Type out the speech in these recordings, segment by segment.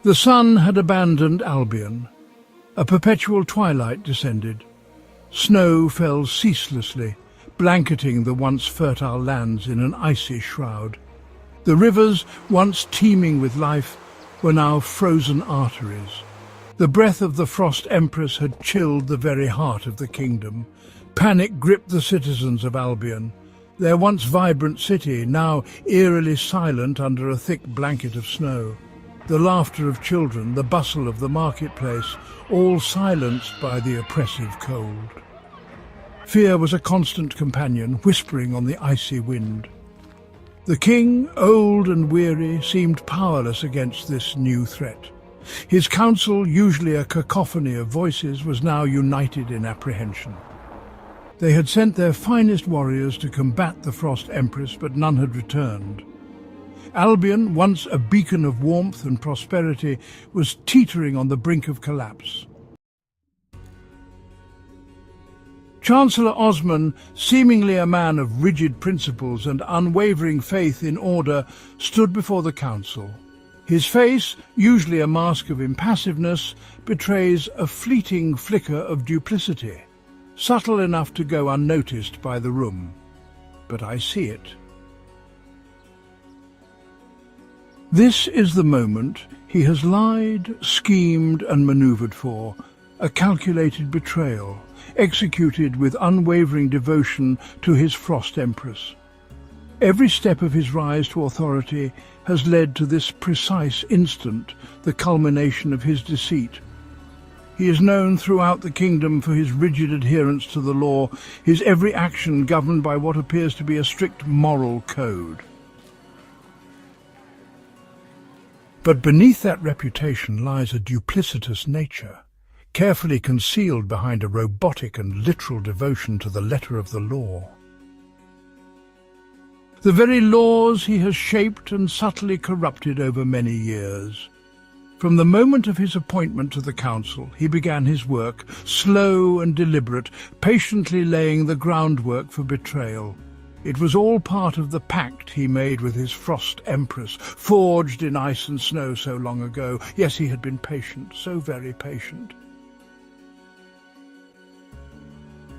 The sun had abandoned Albion. A perpetual twilight descended. Snow fell ceaselessly, blanketing the once fertile lands in an icy shroud. The rivers, once teeming with life, were now frozen arteries. The breath of the Frost Empress had chilled the very heart of the kingdom. Panic gripped the citizens of Albion. Their once vibrant city, now eerily silent under a thick blanket of snow. The laughter of children, the bustle of the marketplace, all silenced by the oppressive cold. Fear was a constant companion, whispering on the icy wind. The king, old and weary, seemed powerless against this new threat. His council, usually a cacophony of voices, was now united in apprehension. They had sent their finest warriors to combat the Frost Empress, but none had returned. Albion, once a beacon of warmth and prosperity, was teetering on the brink of collapse. Chancellor Osman, seemingly a man of rigid principles and unwavering faith in order, stood before the council. His face, usually a mask of impassiveness, betrays a fleeting flicker of duplicity, subtle enough to go unnoticed by the room. But I see it. This is the moment he has lied, schemed and manoeuvred for, a calculated betrayal, executed with unwavering devotion to his Frost Empress. Every step of his rise to authority has led to this precise instant, the culmination of his deceit. He is known throughout the kingdom for his rigid adherence to the law, his every action governed by what appears to be a strict moral code. But beneath that reputation lies a duplicitous nature, carefully concealed behind a robotic and literal devotion to the letter of the law. The very laws he has shaped and subtly corrupted over many years. From the moment of his appointment to the council, he began his work, slow and deliberate, patiently laying the groundwork for betrayal. It was all part of the pact he made with his Frost Empress, forged in ice and snow so long ago. Yes, he had been patient, so very patient.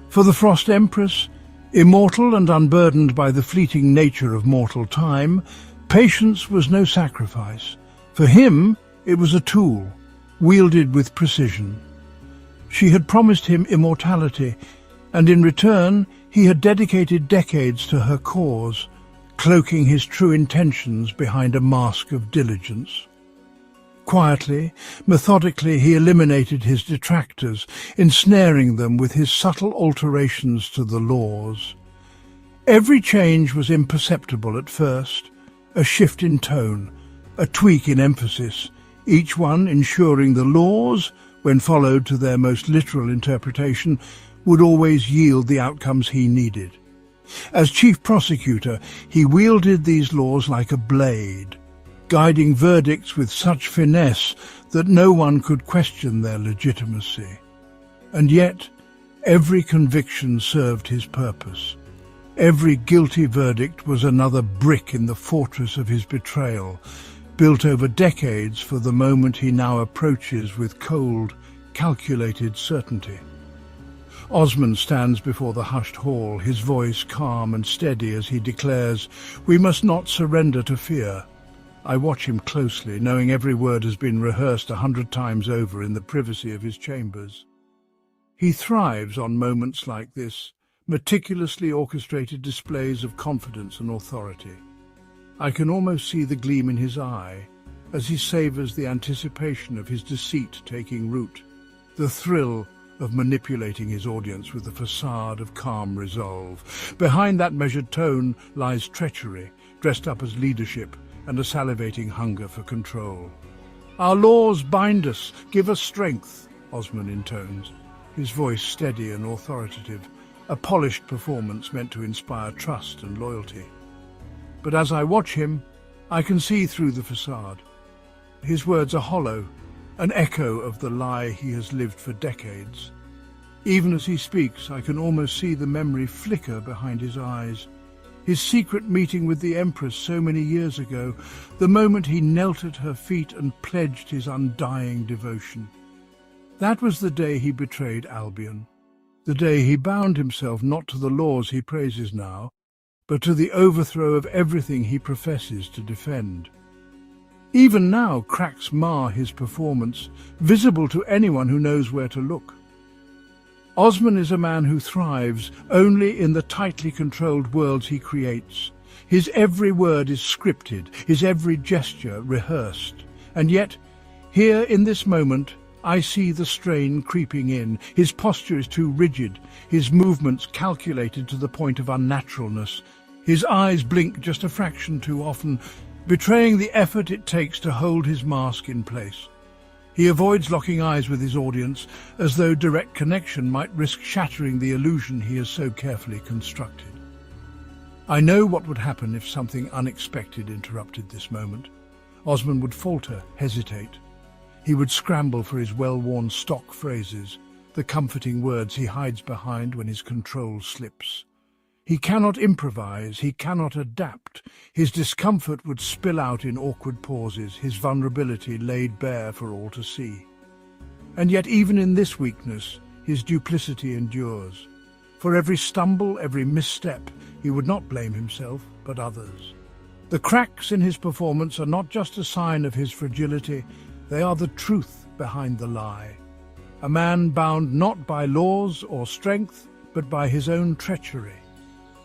For the Frost Empress, immortal and unburdened by the fleeting nature of mortal time, patience was no sacrifice. For him, it was a tool, wielded with precision. She had promised him immortality, and in return he had dedicated decades to her cause, cloaking his true intentions behind a mask of diligence. Quietly, methodically, he eliminated his detractors, ensnaring them with his subtle alterations to the laws. Every change was imperceptible at first, a shift in tone, a tweak in emphasis, each one ensuring the laws, when followed to their most literal interpretation, would always yield the outcomes he needed. As chief prosecutor, he wielded these laws like a blade, guiding verdicts with such finesse that no one could question their legitimacy. And yet, every conviction served his purpose. Every guilty verdict was another brick in the fortress of his betrayal, built over decades for the moment he now approaches with cold, calculated certainty. Osman stands before the hushed hall, his voice calm and steady as he declares, "We must not surrender to fear." I watch him closely, knowing every word has been rehearsed 100 times over in the privacy of his chambers. He thrives on moments like this, meticulously orchestrated displays of confidence and authority. I can almost see the gleam in his eye as he savors the anticipation of his deceit taking root, the thrill of manipulating his audience with a facade of calm resolve. Behind that measured tone lies treachery, dressed up as leadership, and a salivating hunger for control. "Our laws bind us, give us strength," Osman intones, his voice steady and authoritative, a polished performance meant to inspire trust and loyalty. But as I watch him, I can see through the facade. His words are hollow, an echo of the lie he has lived for decades. Even as he speaks, I can almost see the memory flicker behind his eyes. his secret meeting with the Empress so many years ago, the moment he knelt at her feet and pledged his undying devotion. That was the day he betrayed Albion, the day he bound himself not to the laws he praises now, but to the overthrow of everything he professes to defend. Even now, cracks mar his performance, visible to anyone who knows where to look. Osman is a man who thrives only in the tightly controlled worlds he creates. His every word is scripted, his every gesture rehearsed. And yet, here in this moment, I see the strain creeping in. His posture is too rigid, his movements calculated to the point of unnaturalness. His eyes blink just a fraction too often, betraying the effort it takes to hold his mask in place. He avoids locking eyes with his audience, as though direct connection might risk shattering the illusion he has so carefully constructed. I know what would happen if something unexpected interrupted this moment. Osman would falter, hesitate. He would scramble for his well-worn stock phrases, the comforting words he hides behind when his control slips. He cannot improvise, he cannot adapt. His discomfort would spill out in awkward pauses, his vulnerability laid bare for all to see. And yet even in this weakness, his duplicity endures. For every stumble, every misstep, he would not blame himself, but others. The cracks in his performance are not just a sign of his fragility, they are the truth behind the lie. A man bound not by laws or strength, but by his own treachery.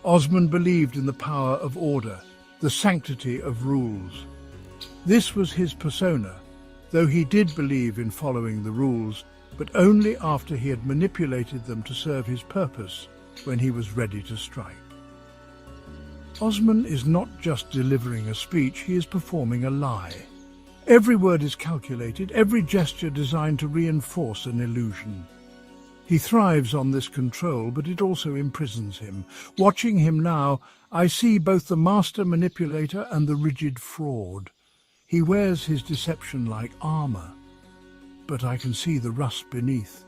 Osman believed in the power of order, the sanctity of rules. This was his persona, though he did believe in following the rules, but only after he had manipulated them to serve his purpose when he was ready to strike. Osman is not just delivering a speech, he is performing a lie. Every word is calculated, every gesture designed to reinforce an illusion. He thrives on this control, but it also imprisons him. Watching him now, I see both the master manipulator and the rigid fraud. He wears his deception like armor, but I can see the rust beneath.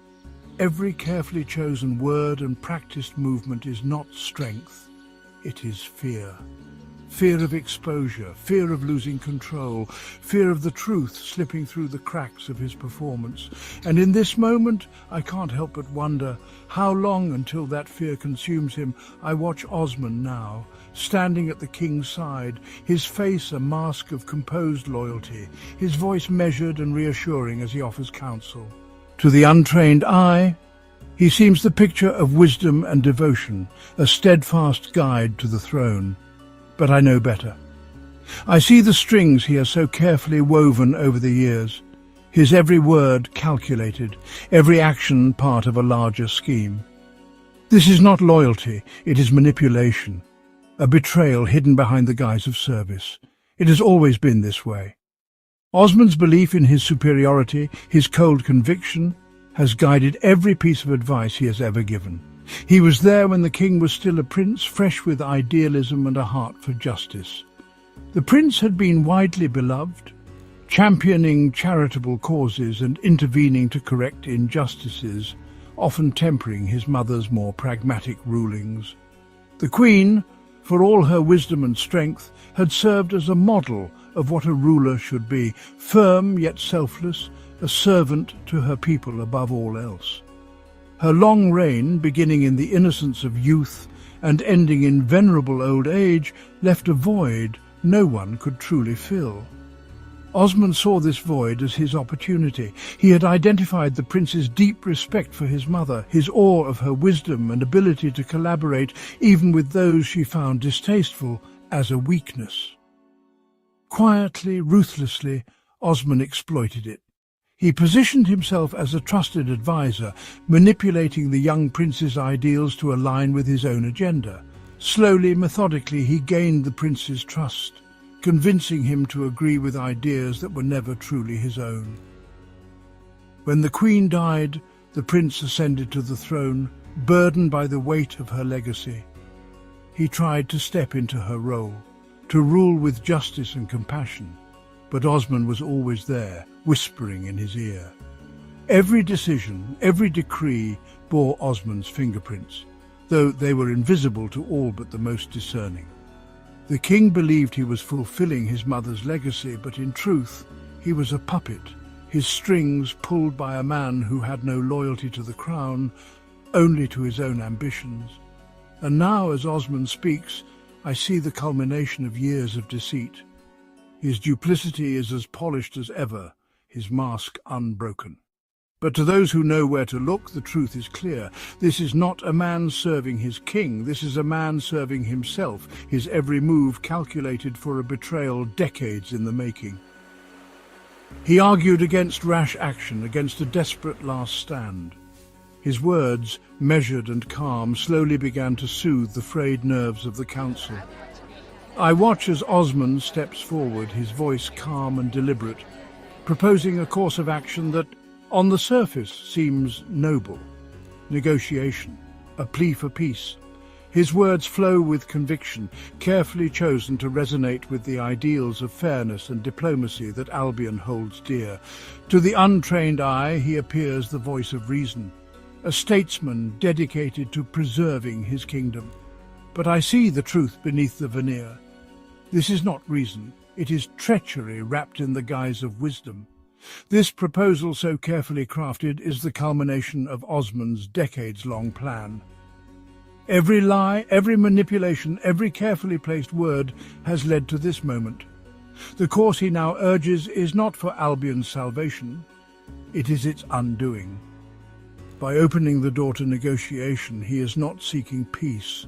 Every carefully chosen word and practiced movement is not strength, it is fear. Fear of exposure, fear of losing control, fear of the truth slipping through the cracks of his performance. And in this moment, I can't help but wonder how long until that fear consumes him. I watch Osman now, standing at the king's side, his face a mask of composed loyalty, his voice measured and reassuring as he offers counsel. To the untrained eye, he seems the picture of wisdom and devotion, a steadfast guide to the throne. But I know better. I see the strings he has so carefully woven over the years, his every word calculated, every action part of a larger scheme. This is not loyalty, it is manipulation, a betrayal hidden behind the guise of service. It has always been this way. Osman's belief in his superiority, his cold conviction, has guided every piece of advice he has ever given. He was there when the king was still a prince, fresh with idealism and a heart for justice. The prince had been widely beloved, championing charitable causes and intervening to correct injustices, often tempering his mother's more pragmatic rulings. The queen, for all her wisdom and strength, had served as a model of what a ruler should be, firm yet selfless, a servant to her people above all else. Her long reign, beginning in the innocence of youth and ending in venerable old age, left a void no one could truly fill. Osman saw this void as his opportunity. He had identified the prince's deep respect for his mother, his awe of her wisdom and ability to collaborate even with those she found distasteful, as a weakness. Quietly, ruthlessly, Osman exploited it. He positioned himself as a trusted advisor, manipulating the young prince's ideals to align with his own agenda. Slowly, methodically, he gained the prince's trust, convincing him to agree with ideas that were never truly his own. When the queen died, the prince ascended to the throne, burdened by the weight of her legacy. He tried to step into her role, to rule with justice and compassion, but Osman was always there, whispering in his ear. Every decision, every decree bore Osman's fingerprints, though they were invisible to all but the most discerning. The king believed he was fulfilling his mother's legacy, but in truth, he was a puppet, his strings pulled by a man who had no loyalty to the crown, only to his own ambitions. And now, as Osman speaks, I see the culmination of years of deceit. His duplicity is as polished as ever, his mask unbroken. But to those who know where to look, the truth is clear. This is not a man serving his king. This is a man serving himself, his every move calculated for a betrayal decades in the making. He argued against rash action, against a desperate last stand. His words, measured and calm, slowly began to soothe the frayed nerves of the council. I watch as Osman steps forward, his voice calm and deliberate, proposing a course of action that, on the surface, seems noble. Negotiation, a plea for peace. His words flow with conviction, carefully chosen to resonate with the ideals of fairness and diplomacy that Albion holds dear. To the untrained eye, he appears the voice of reason, a statesman dedicated to preserving his kingdom. But I see the truth beneath the veneer. This is not reason, it is treachery wrapped in the guise of wisdom. This proposal, so carefully crafted, is the culmination of Osman's decades-long plan. Every lie, every manipulation, every carefully placed word has led to this moment. The course he now urges is not for Albion's salvation, it is its undoing. By opening the door to negotiation, he is not seeking peace.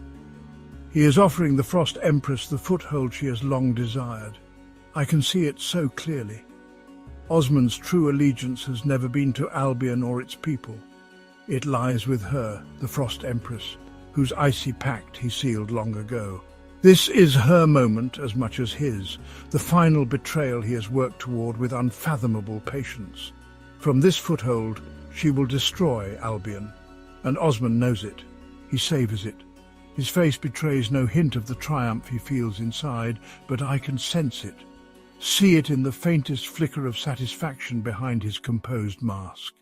He is offering the Frost Empress the foothold she has long desired. I can see it so clearly. Osman's true allegiance has never been to Albion or its people. It lies with her, the Frost Empress, whose icy pact he sealed long ago. This is her moment as much as his, the final betrayal he has worked toward with unfathomable patience. From this foothold, she will destroy Albion, and Osman knows it. He savors it. His face betrays no hint of the triumph he feels inside, but I can sense it. See it in the faintest flicker of satisfaction behind his composed mask.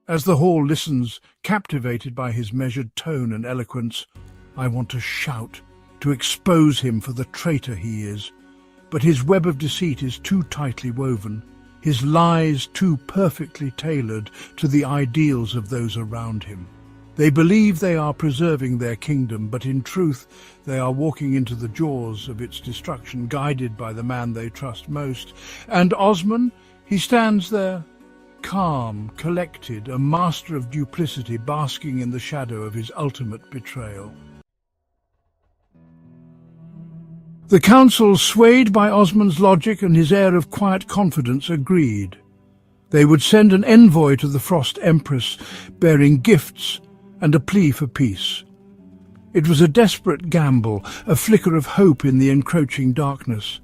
As the hall listens, captivated by his measured tone and eloquence, I want to shout, to expose him for the traitor he is. But his web of deceit is too tightly woven, his lies too perfectly tailored to the ideals of those around him. They believe they are preserving their kingdom, but in truth they are walking into the jaws of its destruction, guided by the man they trust most. And Osman, he stands there, calm, collected, a master of duplicity, basking in the shadow of his ultimate betrayal. The council, swayed by Osman's logic and his air of quiet confidence, agreed. They would send an envoy to the Frost Empress, bearing gifts and a plea for peace. It was a desperate gamble, a flicker of hope in the encroaching darkness.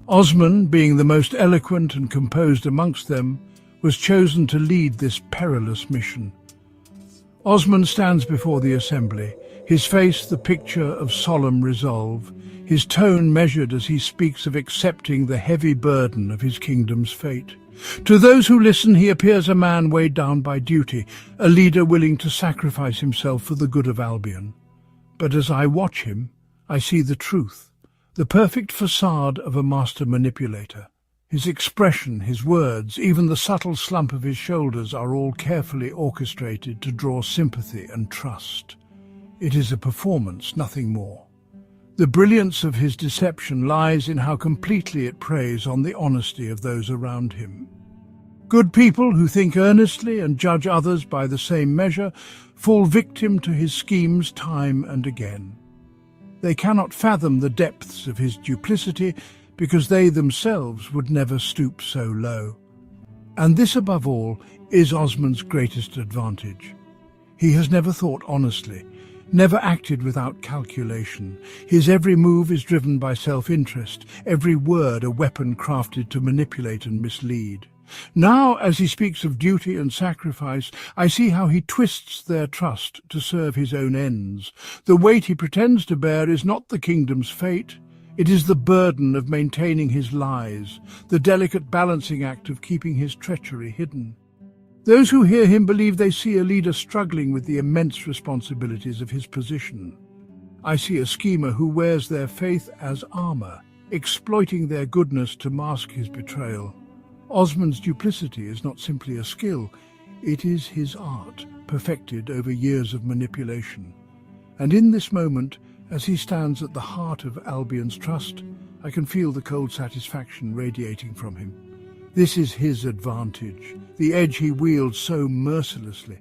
Osman, being the most eloquent and composed amongst them, was chosen to lead this perilous mission. Osman stands before the assembly, his face the picture of solemn resolve, his tone measured as he speaks of accepting the heavy burden of his kingdom's fate. To those who listen, he appears a man weighed down by duty, a leader willing to sacrifice himself for the good of Albion. But as I watch him, I see the truth, the perfect facade of a master manipulator. His expression, his words, even the subtle slump of his shoulders are all carefully orchestrated to draw sympathy and trust. It is a performance, nothing more. The brilliance of his deception lies in how completely it preys on the honesty of those around him. Good people who think earnestly and judge others by the same measure fall victim to his schemes time and again. They cannot fathom the depths of his duplicity because they themselves would never stoop so low. And this, above all, is Osman's greatest advantage. He has never thought honestly, never acted without calculation. His every move is driven by self-interest, every word a weapon crafted to manipulate and mislead. Now, as he speaks of duty and sacrifice, I see how he twists their trust to serve his own ends. The weight he pretends to bear is not the kingdom's fate. It is the burden of maintaining his lies, the delicate balancing act of keeping his treachery hidden. Those who hear him believe they see a leader struggling with the immense responsibilities of his position. I see a schemer who wears their faith as armor, exploiting their goodness to mask his betrayal. Osman's duplicity is not simply a skill, it is his art, perfected over years of manipulation. And in this moment, as he stands at the heart of Albion's trust, I can feel the cold satisfaction radiating from him. This is his advantage, the edge he wields so mercilessly.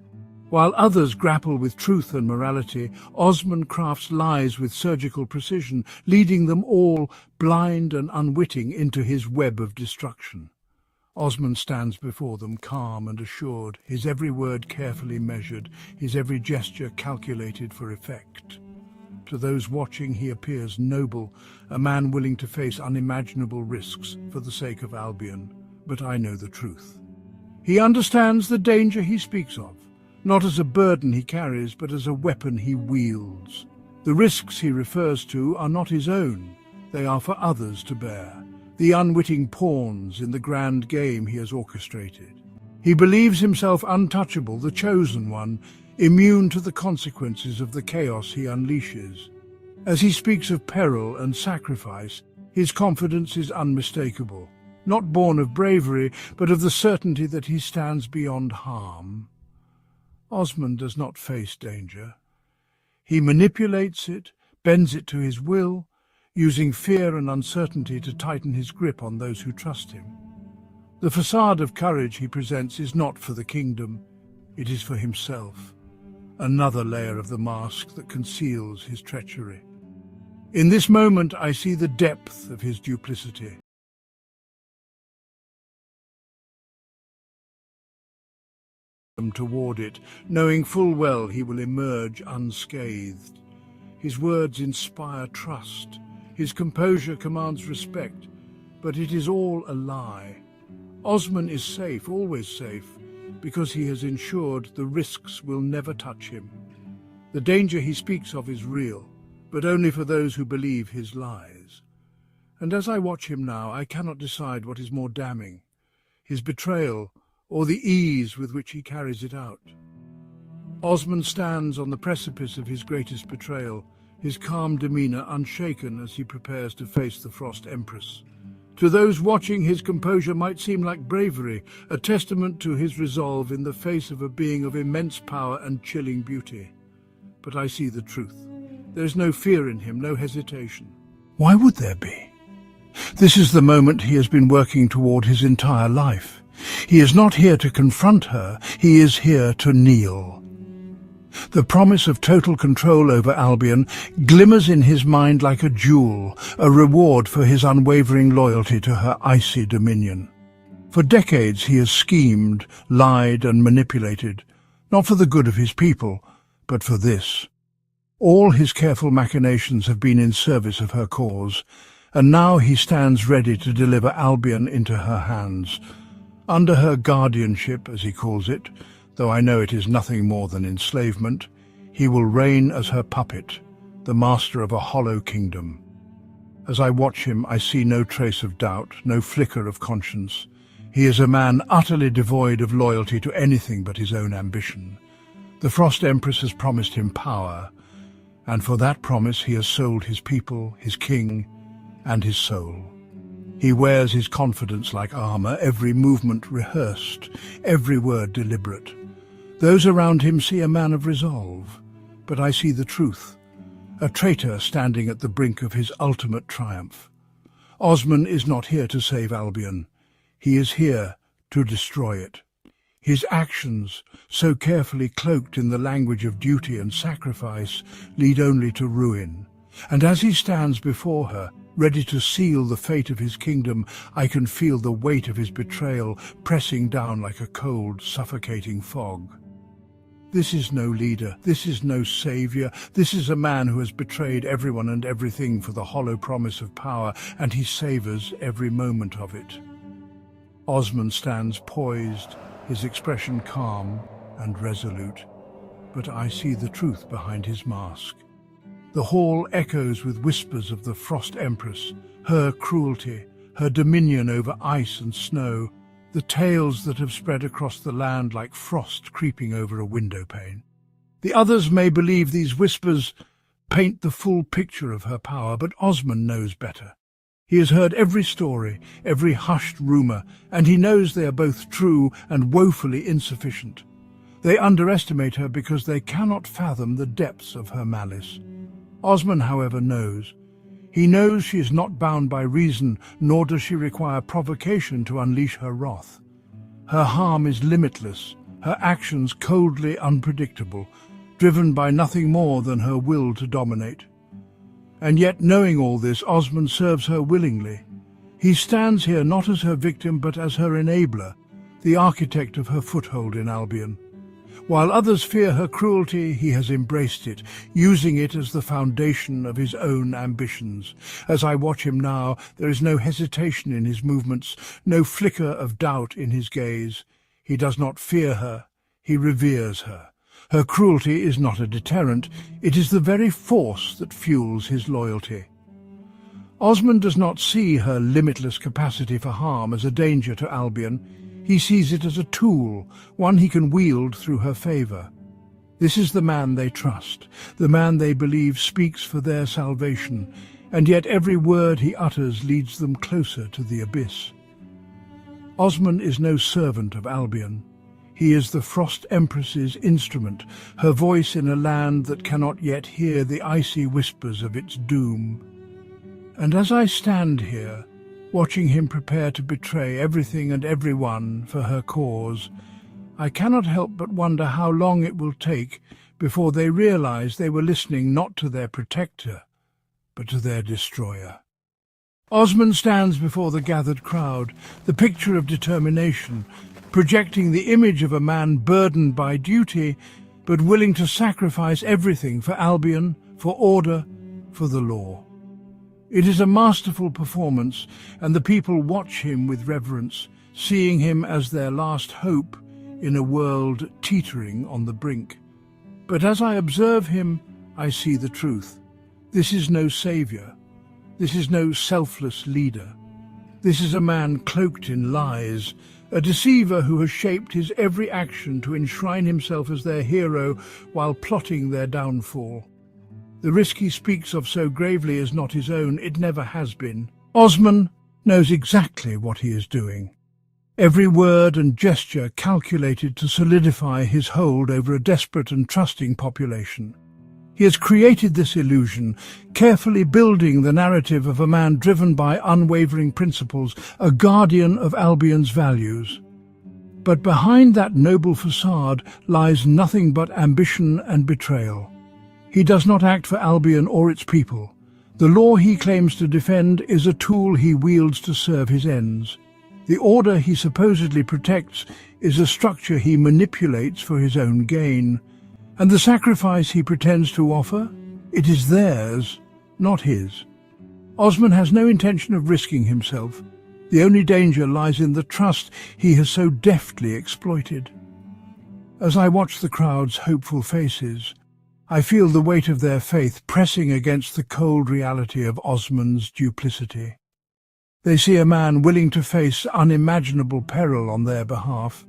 While others grapple with truth and morality, Osman crafts lies with surgical precision, leading them all, blind and unwitting, into his web of destruction. Osman stands before them calm and assured, his every word carefully measured, his every gesture calculated for effect. To those watching, he appears noble, a man willing to face unimaginable risks for the sake of Albion. But I know the truth. He understands the danger he speaks of, not as a burden he carries, but as a weapon he wields. The risks he refers to are not his own, they are for others to bear, the unwitting pawns in the grand game he has orchestrated. He believes himself untouchable, the chosen one, immune to the consequences of the chaos he unleashes. As he speaks of peril and sacrifice, his confidence is unmistakable, not born of bravery, but of the certainty that he stands beyond harm. Osman does not face danger. He manipulates it, bends it to his will, using fear and uncertainty to tighten his grip on those who trust him. The facade of courage he presents is not for the kingdom, it is for himself, another layer of the mask that conceals his treachery. In this moment I see the depth of his duplicity. Toward it, knowing full well he will emerge unscathed. His words inspire trust, his composure commands respect, but it is all a lie. Osman is safe, always safe, because he has ensured the risks will never touch him. The danger he speaks of is real, but only for those who believe his lies. And as I watch him now, I cannot decide what is more damning, his betrayal or the ease with which he carries it out. Osman stands on the precipice of his greatest betrayal, his calm demeanor unshaken as he prepares to face the Frost Empress. To those watching, his composure might seem like bravery, a testament to his resolve in the face of a being of immense power and chilling beauty. But I see the truth. There is no fear in him, no hesitation. Why would there be? This is the moment he has been working toward his entire life. He is not here to confront her, he is here to kneel. The promise of total control over Albion glimmers in his mind like a jewel, a reward for his unwavering loyalty to her icy dominion. For decades he has schemed, lied and manipulated, not for the good of his people, but for this. All his careful machinations have been in service of her cause, and now he stands ready to deliver Albion into her hands. Under her guardianship, as he calls it, though I know it is nothing more than enslavement, he will reign as her puppet, the master of a hollow kingdom. As I watch him, I see no trace of doubt, no flicker of conscience. He is a man utterly devoid of loyalty to anything but his own ambition. The Frost Empress has promised him power, and for that promise he has sold his people, his king, and his soul. He wears his confidence like armor, every movement rehearsed, every word deliberate. Those around him see a man of resolve, but I see the truth, a traitor standing at the brink of his ultimate triumph. Osman is not here to save Albion. He is here to destroy it. His actions, so carefully cloaked in the language of duty and sacrifice, lead only to ruin. And as he stands before her, ready to seal the fate of his kingdom, I can feel the weight of his betrayal pressing down like a cold, suffocating fog. This is no leader, this is no savior, this is a man who has betrayed everyone and everything for the hollow promise of power, and he savors every moment of it. Osman stands poised, his expression calm and resolute, but I see the truth behind his mask. The hall echoes with whispers of the Frost Empress, her cruelty, her dominion over ice and snow, the tales that have spread across the land like frost creeping over a window pane. The others may believe these whispers, paint the full picture of her power, but Osman knows better. He has heard every story, every hushed rumour, and he knows they are both true and woefully insufficient. They underestimate her because they cannot fathom the depths of her malice. Osman, however, knows. He knows she is not bound by reason, nor does she require provocation to unleash her wrath. Her harm is limitless, her actions coldly unpredictable, driven by nothing more than her will to dominate. And yet, knowing all this, Osman serves her willingly. He stands here not as her victim but as her enabler, the architect of her foothold in Albion. While others fear her cruelty, he has embraced it, using it as the foundation of his own ambitions. As I watch him now, there is no hesitation in his movements, no flicker of doubt in his gaze. He does not fear her, he reveres her. Her cruelty is not a deterrent, it is the very force that fuels his loyalty. Osman does not see her limitless capacity for harm as a danger to Albion. He sees it as a tool, one he can wield through her favour. This is the man they trust, the man they believe speaks for their salvation, and yet every word he utters leads them closer to the abyss. Osman is no servant of Albion. He is the Frost Empress's instrument, her voice in a land that cannot yet hear the icy whispers of its doom. And as I stand here, watching him prepare to betray everything and everyone for her cause, I cannot help but wonder how long it will take before they realize they were listening not to their protector, but to their destroyer. Osman stands before the gathered crowd, the picture of determination, projecting the image of a man burdened by duty, but willing to sacrifice everything for Albion, for order, for the law. It is a masterful performance, and the people watch him with reverence, seeing him as their last hope in a world teetering on the brink. But as I observe him, I see the truth. This is no saviour. This is no selfless leader. This is a man cloaked in lies, a deceiver who has shaped his every action to enshrine himself as their hero while plotting their downfall. The risk he speaks of so gravely is not his own, it never has been. Osman knows exactly what he is doing. Every word and gesture calculated to solidify his hold over a desperate and trusting population. He has created this illusion, carefully building the narrative of a man driven by unwavering principles, a guardian of Albion's values. But behind that noble facade lies nothing but ambition and betrayal. He does not act for Albion or its people. The law he claims to defend is a tool he wields to serve his ends. The order he supposedly protects is a structure he manipulates for his own gain. And the sacrifice he pretends to offer? It is theirs, not his. Osman has no intention of risking himself. The only danger lies in the trust he has so deftly exploited. As I watch the crowd's hopeful faces, I feel the weight of their faith pressing against the cold reality of Osman's duplicity. They see a man willing to face unimaginable peril on their behalf.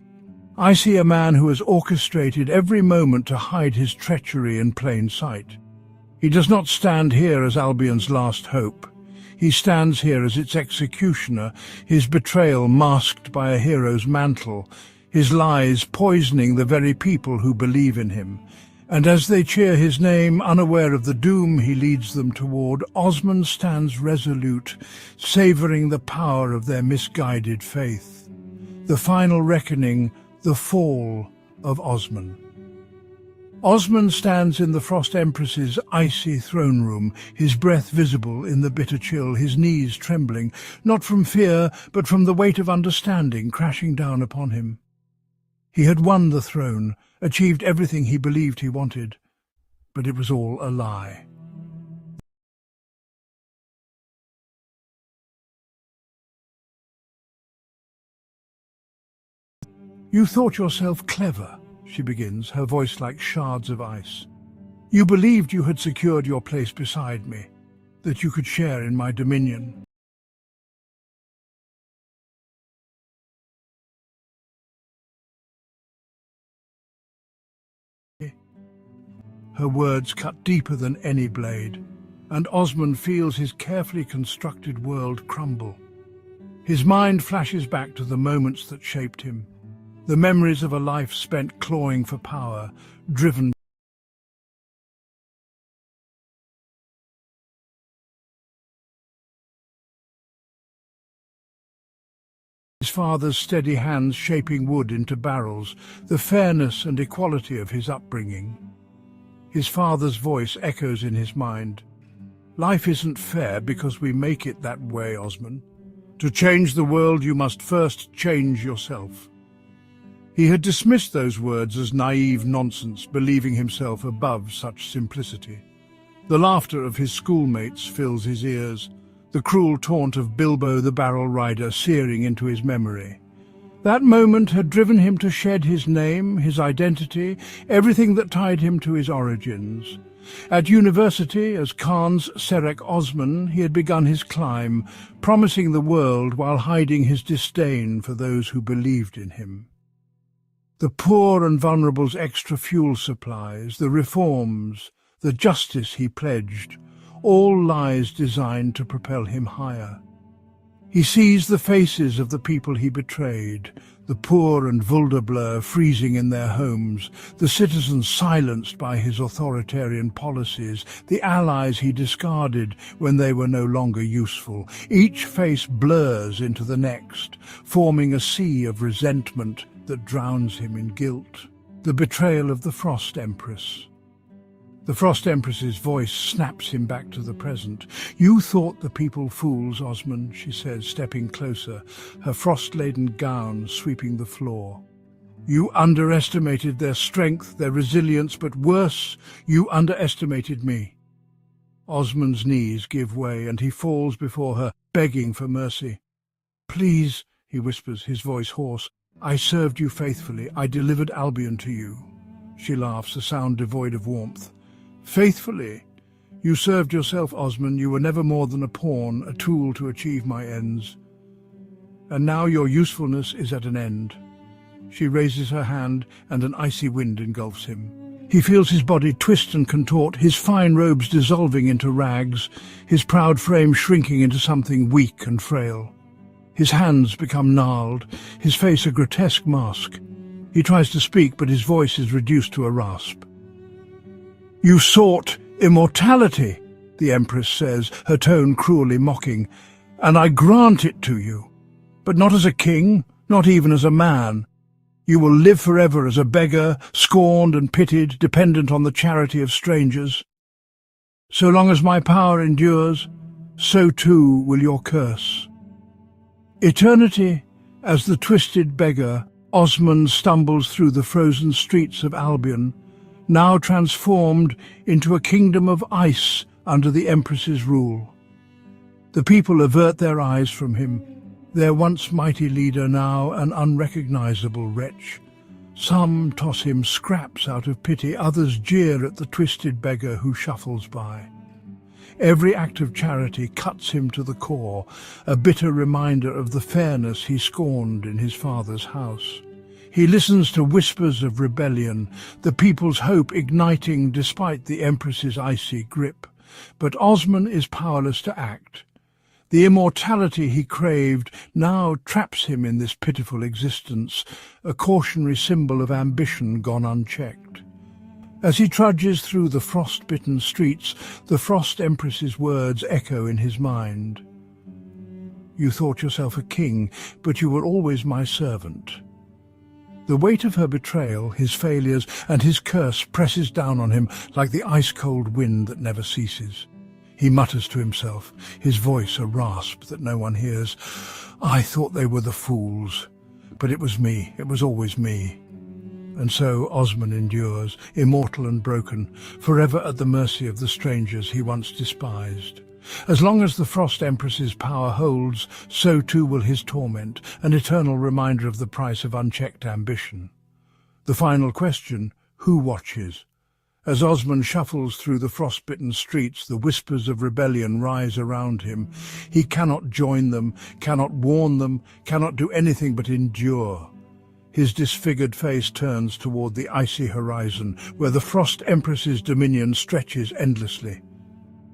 I see a man who has orchestrated every moment to hide his treachery in plain sight. He does not stand here as Albion's last hope. He stands here as its executioner, his betrayal masked by a hero's mantle, his lies poisoning the very people who believe in him. And as they cheer his name, unaware of the doom he leads them toward, Osman stands resolute, savouring the power of their misguided faith. The final reckoning, the fall of Osman. Osman stands in the Frost Empress's icy throne room, his breath visible in the bitter chill, his knees trembling, not from fear, but from the weight of understanding crashing down upon him. He had won the throne, achieved everything he believed he wanted, but it was all a lie. "You thought yourself clever," she begins, her voice like shards of ice. "You believed you had secured your place beside me, that you could share in my dominion. Her words cut deeper than any blade, and Osman feels his carefully constructed world crumble. His mind flashes back to the moments that shaped him, the memories of a life spent clawing for power, driven his father's steady hands shaping wood into barrels, the fairness and equality of his upbringing. His father's voice echoes in his mind. Life isn't fair because we make it that way, Osman. To change the world, you must first change yourself. He had dismissed those words as naive nonsense, believing himself above such simplicity. The laughter of his schoolmates fills his ears, the cruel taunt of Bilbo the Barrel Rider searing into his memory. That moment had driven him to shed his name, his identity, everything that tied him to his origins. At university, as Khan's Serek Osman, he had begun his climb, promising the world while hiding his disdain for those who believed in him. The poor and vulnerable's extra fuel supplies, the reforms, the justice he pledged, all lies designed to propel him higher. He sees the faces of the people he betrayed, the poor and vulnerable freezing in their homes, the citizens silenced by his authoritarian policies, the allies he discarded when they were no longer useful. Each face blurs into the next, forming a sea of resentment that drowns him in guilt. The betrayal of the Frost Empress. The Frost Empress's voice snaps him back to the present. "You thought the people fools, Osman," she says, stepping closer, her frost-laden gown sweeping the floor. "You underestimated their strength, their resilience, but worse, you underestimated me." Osman's knees give way, and he falls before her, begging for mercy. "Please," he whispers, his voice hoarse, "I served you faithfully. I delivered Albion to you." She laughs, a sound devoid of warmth. "Faithfully? You served yourself, Osman. You were never more than a pawn, a tool to achieve my ends. And now your usefulness is at an end." She raises her hand, and an icy wind engulfs him. He feels his body twist and contort, his fine robes dissolving into rags, his proud frame shrinking into something weak and frail. His hands become gnarled, his face a grotesque mask. He tries to speak, but his voice is reduced to a rasp. "You sought immortality," the Empress says, her tone cruelly mocking, "and I grant it to you. But not as a king, not even as a man. You will live forever as a beggar, scorned and pitied, dependent on the charity of strangers. So long as my power endures, so too will your curse." Eternity, as the twisted beggar, Osman stumbles through the frozen streets of Albion, now transformed into a kingdom of ice under the Empress's rule. The people avert their eyes from him, their once mighty leader now an unrecognizable wretch. Some toss him scraps out of pity, others jeer at the twisted beggar who shuffles by. Every act of charity cuts him to the core, a bitter reminder of the fairness he scorned in his father's house. He listens to whispers of rebellion, the people's hope igniting despite the Empress's icy grip. But Osman is powerless to act. The immortality he craved now traps him in this pitiful existence, a cautionary symbol of ambition gone unchecked. As he trudges through the frost-bitten streets, the Frost Empress's words echo in his mind. "You thought yourself a king, but you were always my servant." The weight of her betrayal, his failures, and his curse presses down on him like the ice-cold wind that never ceases. He mutters to himself, his voice a rasp that no one hears. "I thought they were the fools, but it was me, it was always me." And so Osman endures, immortal and broken, forever at the mercy of the strangers he once despised. As long as the Frost Empress's power holds, so too will his torment, an eternal reminder of the price of unchecked ambition. The final question, who watches? As Osman shuffles through the frost-bitten streets, the whispers of rebellion rise around him. He cannot join them, cannot warn them, cannot do anything but endure. His disfigured face turns toward the icy horizon, where the Frost Empress's dominion stretches endlessly.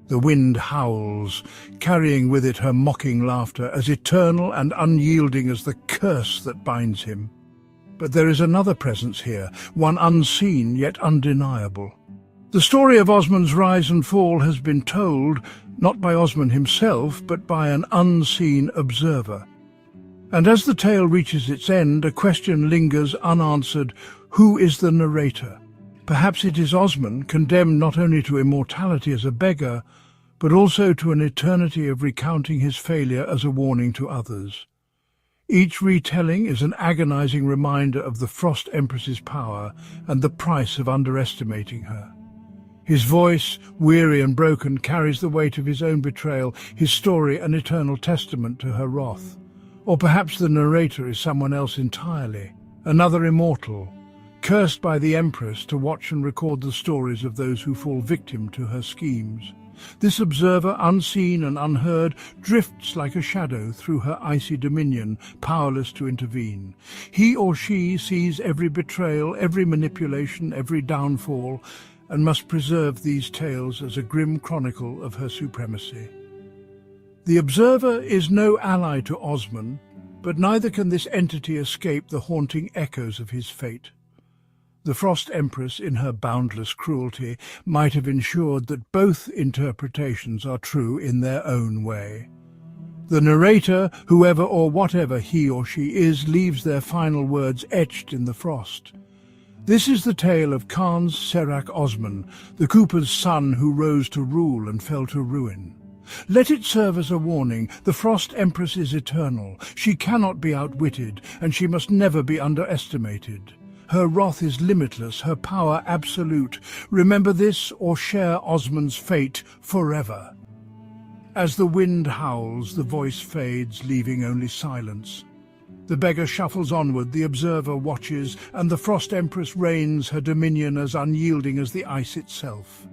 The wind howls, carrying with it her mocking laughter, as eternal and unyielding as the curse that binds him. But there is another presence here, one unseen yet undeniable. The story of Osman's rise and fall has been told, not by Osman himself, but by an unseen observer. And as the tale reaches its end, a question lingers unanswered: who is the narrator? Perhaps it is Osman, condemned not only to immortality as a beggar, but also to an eternity of recounting his failure as a warning to others. Each retelling is an agonizing reminder of the Frost Empress's power and the price of underestimating her. His voice, weary and broken, carries the weight of his own betrayal, his story an eternal testament to her wrath. Or perhaps the narrator is someone else entirely, another immortal, cursed by the Empress to watch and record the stories of those who fall victim to her schemes. This observer, unseen and unheard, drifts like a shadow through her icy dominion, powerless to intervene. He or she sees every betrayal, every manipulation, every downfall, and must preserve these tales as a grim chronicle of her supremacy. The observer is no ally to Osman, but neither can this entity escape the haunting echoes of his fate. The Frost Empress, in her boundless cruelty, might have ensured that both interpretations are true in their own way. The narrator, whoever or whatever he or she is, leaves their final words etched in the frost. This is the tale of Khan Serak Osman, the Cooper's son who rose to rule and fell to ruin. Let it serve as a warning: the Frost Empress is eternal. She cannot be outwitted, and she must never be underestimated. Her wrath is limitless, her power absolute. Remember this, or share Osman's fate forever. As the wind howls, the voice fades, leaving only silence. The beggar shuffles onward, the observer watches, and the Frost Empress reigns, her dominion as unyielding as the ice itself.